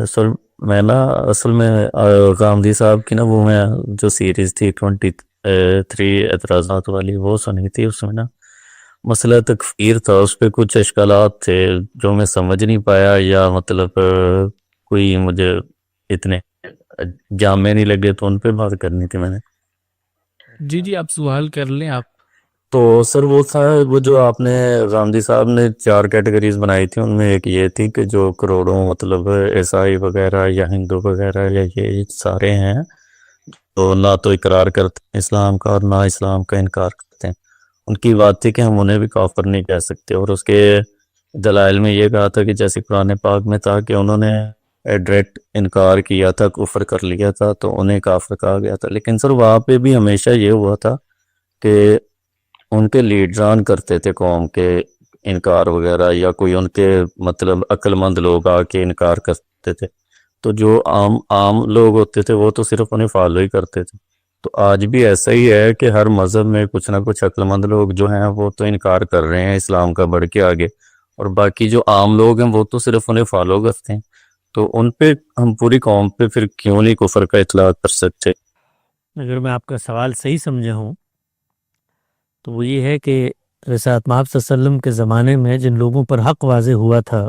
سر میں نا اصل میں غامدی صاحب کی نا وہ میں جو سیریز تھی 23 اعتراضات والی وہ سنی تھی. اس میں نا مسئلہ تکفیر تھا، اس پہ کچھ اشکالات تھے جو میں سمجھ نہیں پایا، یا مطلب کوئی مجھے اتنے جامع نہیں لگے، تو ان پہ بات کرنی تھی میں نے. جی آپ سوال کر لیں آپ. تو سر وہ تھا، وہ جو آپ نے غامدی صاحب نے 4 کیٹیگریز بنائی تھی، ان میں ایک یہ تھی کہ جو کروڑوں مطلب عیسائی وغیرہ یا ہندو وغیرہ یا یہ سارے ہیں تو نہ تو اقرار کرتے ہیں اسلام کا اور نہ اسلام کا انکار کرتے ہیں. ان کی بات تھی کہ ہم انہیں بھی کافر نہیں کہہ سکتے، اور اس کے دلائل میں یہ کہا تھا کہ جیسے قرآن پاک میں تھا کہ انہوں نے ڈائریکٹ انکار کیا تھا، کفر کر لیا تھا، تو انہیں کافر کہا گیا تھا. لیکن سر وہاں پہ بھی ہمیشہ یہ ہوا تھا کہ ان کے لیڈران کرتے تھے قوم کے انکار وغیرہ، یا کوئی ان کے مطلب عقل مند لوگ آ کے انکار کرتے تھے، تو جو عام لوگ ہوتے تھے وہ تو صرف انہیں فالو ہی کرتے تھے. تو آج بھی ایسا ہی ہے کہ ہر مذہب میں کچھ نہ کچھ عقل مند لوگ جو ہیں وہ تو انکار کر رہے ہیں اسلام کا بڑھ کے آگے، اور باقی جو عام لوگ ہیں وہ تو صرف انہیں فالو کرتے ہیں. تو ان پہ ہم پوری قوم پہ پھر کیوں نہیں کفر کا اطلاق کر سکتے؟ اگر میں آپ کا سوال صحیح سمجھا ہوں تو وہ یہ ہے کہ رسالت مآب صلی اللہ علیہ وسلم کے زمانے میں جن لوگوں پر حق واضح ہوا تھا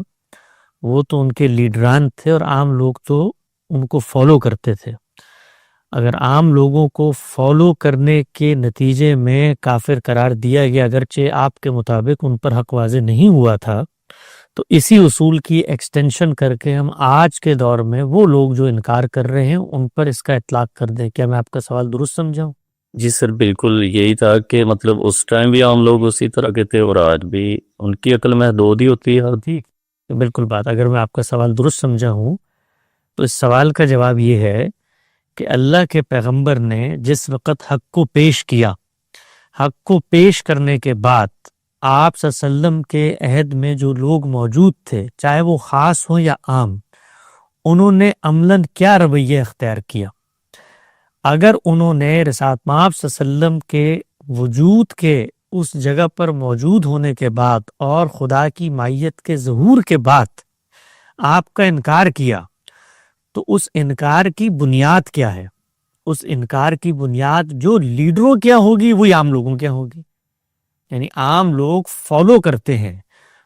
وہ تو ان کے لیڈران تھے، اور عام لوگ تو ان کو فالو کرتے تھے. اگر عام لوگوں کو فالو کرنے کے نتیجے میں کافر قرار دیا گیا، اگرچہ آپ کے مطابق ان پر حق واضح نہیں ہوا تھا، تو اسی اصول کی ایکسٹینشن کر کے ہم آج کے دور میں وہ لوگ جو انکار کر رہے ہیں ان پر اس کا اطلاق کر دیں. کیا میں آپ کا سوال درست سمجھاؤں؟ جی سر بالکل یہی تھا کہ مطلب اس ٹائم بھی عام لوگ اسی طرح کے تھے، اور آج بھی ان کی عقل محدود ہی ہوتی ہے. ٹھیک، بالکل بات. اگر میں آپ کا سوال درست سمجھا ہوں تو اس سوال کا جواب یہ ہے کہ اللہ کے پیغمبر نے جس وقت حق کو پیش کیا، حق کو پیش کرنے کے بعد آپ صلی اللہ علیہ وسلم کے عہد میں جو لوگ موجود تھے، چاہے وہ خاص ہوں یا عام، انہوں نے عملاً کیا رویہ اختیار کیا؟ اگر انہوں نے رسالت مآب صلی اللہ علیہ وسلم کے وجود کے اس جگہ پر موجود ہونے کے بعد اور خدا کی معیت کے ظہور کے بعد آپ کا انکار کیا، تو اس انکار کی بنیاد کیا ہے؟ اس انکار کی بنیاد جو لیڈروں کیا ہوگی وہی عام لوگوں کیا ہوگی. یعنی عام لوگ فالو کرتے ہیں،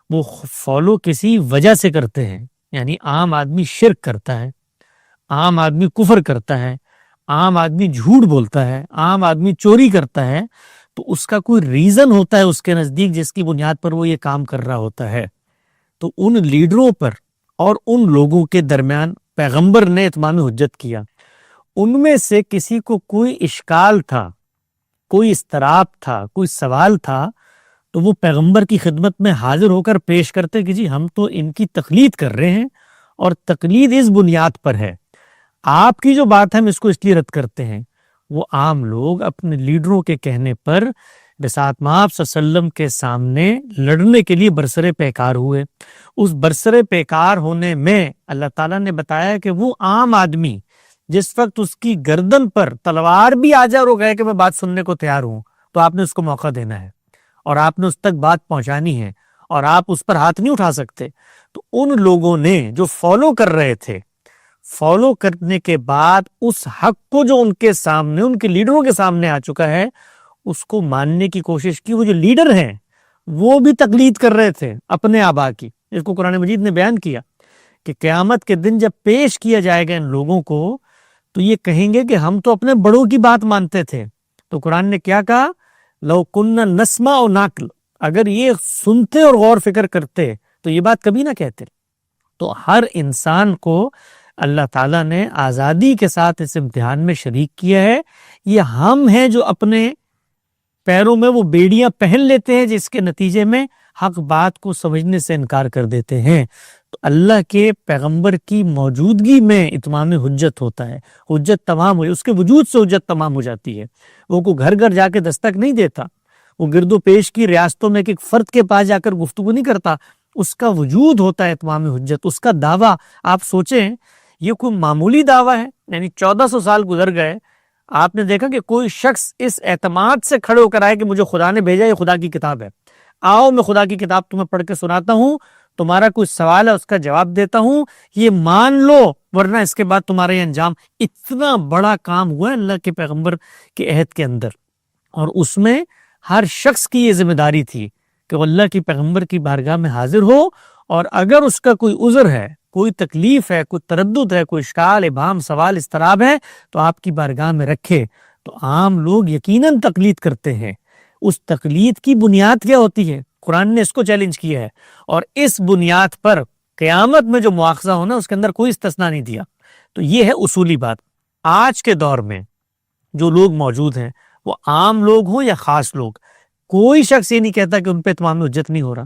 وہ فالو کسی وجہ سے کرتے ہیں. یعنی عام آدمی شرک کرتا ہے، عام آدمی کفر کرتا ہے، عام آدمی جھوٹ بولتا ہے، عام آدمی چوری کرتا ہے، تو اس کا کوئی ریزن ہوتا ہے اس کے نزدیک جس کی بنیاد پر وہ یہ کام کر رہا ہوتا ہے. تو ان لیڈروں پر اور ان لوگوں کے درمیان پیغمبر نے اتمام حجت کیا. ان میں سے کسی کو کوئی اشکال تھا، کوئی اضطراب تھا، کوئی سوال تھا، تو وہ پیغمبر کی خدمت میں حاضر ہو کر پیش کرتے کہ جی ہم تو ان کی تقلید کر رہے ہیں، اور تقلید اس بنیاد پر ہے. آپ کی جو بات ہے ہم اس کو اس لیے رد کرتے ہیں. وہ عام لوگ اپنے لیڈروں کے کہنے پر رسالت مآب صلی اللہ علیہ وسلم کے سامنے لڑنے کے لیے برسر پیکار ہوئے. اس برسر پیکار ہونے میں اللہ تعالیٰ نے بتایا کہ وہ عام آدمی جس وقت اس کی گردن پر تلوار بھی آ جائے اور وہ کہے کہ میں بات سننے کو تیار ہوں، تو آپ نے اس کو موقع دینا ہے اور آپ نے اس تک بات پہنچانی ہے، اور آپ اس پر ہاتھ نہیں اٹھا سکتے. تو ان لوگوں نے جو فالو کر رہے تھے، فالو کرنے کے بعد اس حق کو جو ان کے سامنے، ان کے لیڈروں کے سامنے آ چکا ہے، اس کو ماننے کی کوشش کی. وہ جو لیڈر ہیں وہ بھی تقلید کر رہے تھے اپنے آبا کی. اس کو قرآن مجید نے بیان کیا کہ قیامت کے دن جب پیش کیا جائے گا ان لوگوں کو تو یہ کہیں گے کہ ہم تو اپنے بڑوں کی بات مانتے تھے. تو قرآن نے کیا کہا؟ لو کننا نسمع و ناقل، اگر یہ سنتے اور غور فکر کرتے تو یہ بات کبھی نہ کہتے. تو ہر انسان کو اللہ تعالیٰ نے آزادی کے ساتھ اس امتحان میں شریک کیا ہے. یہ ہم ہیں جو اپنے پیروں میں وہ بیڑیاں پہن لیتے ہیں جس کے نتیجے میں حق بات کو سمجھنے سے انکار کر دیتے ہیں. تو اللہ کے پیغمبر کی موجودگی میں اتمام حجت ہوتا ہے، حجت تمام ہوئی، اس کے وجود سے حجت تمام ہو جاتی ہے. وہ کو گھر گھر جا کے دستک نہیں دیتا، وہ گرد و پیش کی ریاستوں میں ایک فرد کے پاس جا کر گفتگو نہیں کرتا. اس کا وجود ہوتا ہے اتمام حجت. اس کا دعویٰ آپ سوچیں، یہ کوئی معمولی دعویٰ ہے؟ یعنی 1400 سال گزر گئے، آپ نے دیکھا کہ کوئی شخص اس اعتماد سے کھڑے ہو کر آئے کہ مجھے خدا نے بھیجا، یہ خدا کی کتاب ہے، آؤ میں خدا کی کتاب تمہیں پڑھ کے سناتا ہوں، تمہارا کوئی سوال ہے اس کا جواب دیتا ہوں، یہ مان لو، ورنہ اس کے بعد تمہارا یہ انجام۔ اتنا بڑا کام ہوا ہے اللہ کے پیغمبر کے عہد کے اندر، اور اس میں ہر شخص کی یہ ذمہ داری تھی کہ وہ اللہ کی پیغمبر کی بارگاہ میں حاضر ہو، اور اگر اس کا کوئی عذر ہے، کوئی تکلیف ہے، کوئی تردد ہے، کوئی اشکال، ابہام، سوال، اضطراب ہے، تو آپ کی بارگاہ میں رکھے۔ تو عام لوگ یقیناً تقلید کرتے ہیں، اس تقلید کی بنیاد کیا ہوتی ہے؟ قرآن نے اس کو چیلنج کیا ہے، اور اس بنیاد پر قیامت میں جو مواخذہ ہونا اس کے اندر کوئی استثناء نہیں دیا۔ تو یہ ہے اصولی بات۔ آج کے دور میں جو لوگ موجود ہیں، وہ عام لوگ ہوں یا خاص لوگ، کوئی شخص یہ نہیں کہتا کہ ان پہ اتمام حجت نہیں ہو رہا۔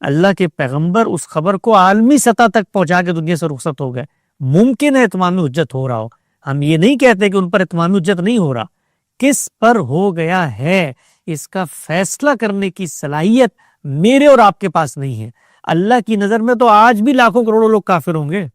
اللہ کے پیغمبر اس خبر کو عالمی سطح تک پہنچا کے دنیا سے رخصت ہو گئے، ممکن ہے اتمام حجت ہو رہا ہو۔ ہم یہ نہیں کہتے کہ ان پر اتمام حجت نہیں ہو رہا، کس پر ہو گیا ہے اس کا فیصلہ کرنے کی صلاحیت میرے اور آپ کے پاس نہیں ہے۔ اللہ کی نظر میں تو آج بھی لاکھوں کروڑوں لوگ کافر ہوں گے،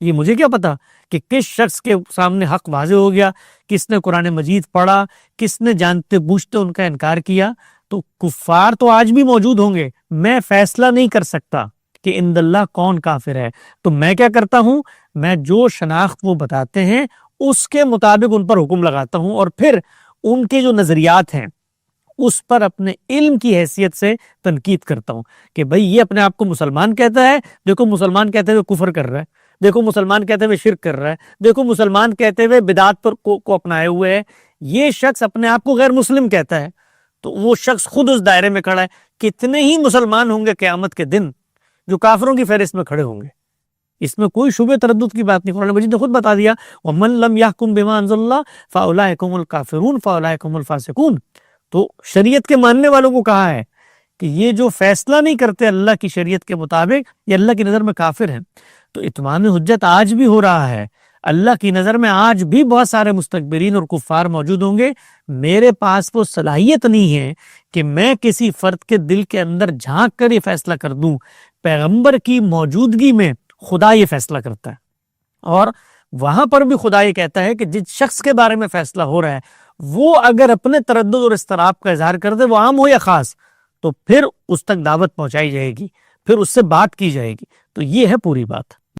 یہ مجھے کیا پتا کہ کس شخص کے سامنے حق واضح ہو گیا، کس نے قرآن مجید پڑھا، کس نے جانتے بوجھتے ان کا انکار کیا۔ تو کفار تو آج بھی موجود ہوں گے، میں فیصلہ نہیں کر سکتا کہ عند اللہ کون کافر ہے۔ تو میں کیا کرتا ہوں، میں جو شناخت وہ بتاتے ہیں اس کے مطابق ان پر حکم لگاتا ہوں، اور پھر ان کے جو نظریات ہیں اس پر اپنے علم کی حیثیت سے تنقید کرتا ہوں کہ بھئی یہ اپنے آپ کو مسلمان کہتا ہے، دیکھو مسلمان کہتے ہوئے کفر کر رہا ہے، دیکھو مسلمان کہتے ہوئے شرک کر رہا ہے، دیکھو مسلمان کہتے ہوئے بدعات پر کو اپنائے ہوئے ہے۔ یہ شخص اپنے آپ کو غیر مسلم کہتا ہے، تو وہ شخص خود اس دائرے میں کھڑا ہے۔ کتنے ہی مسلمان ہوں گے قیامت کے دن جو کافروں کی فہرست میں کھڑے ہوں گے، اس میں کوئی شبہ تردد کی بات نہیں۔ قرآن مجید نے خود بتا دیا، وَمَن لَمْ يَحْكُمْ بِمَا أَنزَلَ اللَّهُ فَأُولَٰئِكَ هُمُ الْكَافِرُونَ فَأُولَٰئِكَ هُمُ الْفَاسِقُونَ۔ تو شریعت کے ماننے والوں کو کہا ہے کہ یہ جو فیصلہ نہیں کرتے اللہ کی شریعت کے مطابق، یہ اللہ کی نظر میں کافر ہیں۔ تو اتمام حجت آج بھی ہو رہا ہے، اللہ کی نظر میں آج بھی بہت سارے مستکبرین اور کفار موجود ہوں گے۔ میرے پاس وہ صلاحیت نہیں ہے کہ میں کسی فرد کے دل کے اندر جھانک کر یہ فیصلہ کر دوں۔ پیغمبر کی موجودگی میں خدا یہ فیصلہ کرتا ہے، اور وہاں پر بھی خدا یہ کہتا ہے کہ جس شخص کے بارے میں فیصلہ ہو رہا ہے وہ اگر اپنے تردد اور اضطراب کا اظہار کر دے، وہ عام ہو یا خاص، تو پھر اس تک دعوت پہنچائی جائے گی، پھر اس سے بات کی جائے گی۔ تو یہ ہے پوری بات۔